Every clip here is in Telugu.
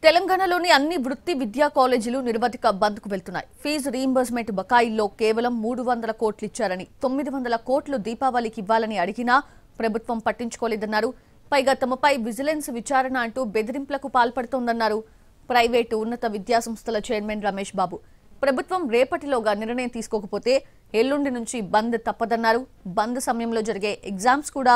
తెలంగాణలోని అన్ని వృత్తి విద్యా కాలేజీలు నిరవధిక బంద్కు వెళ్తున్నాయి. ఫీజు రీయింబర్స్మెంట్ బకాయిల్లో కేవలం 300 కోట్లు ఇచ్చారని, 900 కోట్లు దీపావళికి ఇవ్వాలని అడిగినా ప్రభుత్వం పట్టించుకోలేదన్నారు. పైగా తమపై విజిలెన్స్ విచారణ అంటూ బెదిరింపులకు పాల్పడుతోందన్నారు ప్రైవేటు ఉన్నత విద్యాసంస్థల చైర్మన్ రమేష్ బాబు. ప్రభుత్వం రేపటిలోగా నిర్ణయం తీసుకోకపోతే ఎల్లుండి నుంచి బంద్ తప్పదన్నారు. బంద్ సమయంలో జరిగే ఎగ్జామ్స్ కూడా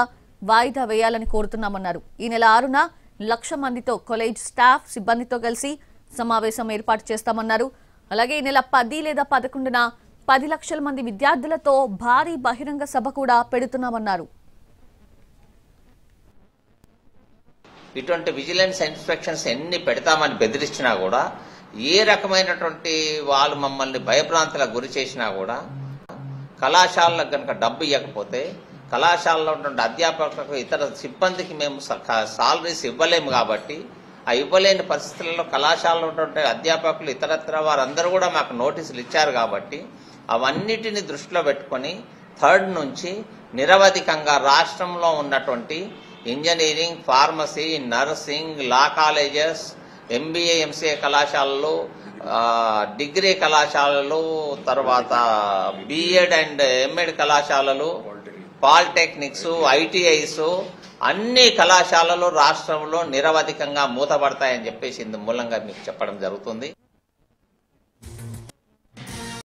వాయిదా వేయాలని కోరుతున్నామన్నారు. ఈ నెల 6న 1,00,000 మందితో కాలేజ్ స్టాఫ్ సిబ్బందితో కలిసి సమావేశం ఏర్పాటు చేస్తామన్నారు. అలాగే ఈ నెల 10 లేదా 11న 10 లక్షల మంది విద్యార్థులతో భారీ బహిరంగ సభ కూడా పెడుతున్నామన్నారు. ఇటువంటి విజిలెన్స్ ఇన్స్పెక్షన్స్ ఎన్ని పెడతామని బెదిరించినా కూడా, ఏ రకమైనటువంటి వాళ్ళు మమ్మల్ని భయభ్రాంతులకు గురి చేసినా కూడా, కళాశాలకు కనుక డబ్బు ఇవ్వకపోతే కళాశాలలో ఉన్నటువంటి అధ్యాపకులకు ఇతర సిబ్బందికి మేము సాలరీస్ ఇవ్వలేము. కాబట్టి ఆ ఇవ్వలేని పరిస్థితులలో కళాశాలలో ఉన్నటువంటి అధ్యాపకులు ఇతరత్ర వారందరూ కూడా మాకు నోటీసులు ఇచ్చారు. కాబట్టి అవన్నిటిని దృష్టిలో పెట్టుకొని 3rd నుంచి నిరవధికంగా రాష్ట్రంలో ఉన్నటువంటి ఇంజనీరింగ్, ఫార్మసీ, నర్సింగ్, లా కాలేజెస్, MBA, MCA కళాశాలలు, డిగ్రీ కళాశాలలు, తర్వాత B.Ed అండ్ M.Ed కళాశాలలు, పాలిటెక్నిక్స్, ITIs అన్ని కళాశాలలు రాష్ట్రంలో నిరవధికంగా మూతపడతాయని చెప్పేసి ఇందు మూలంగా మీకు చెప్పడం జరుగుతుంది.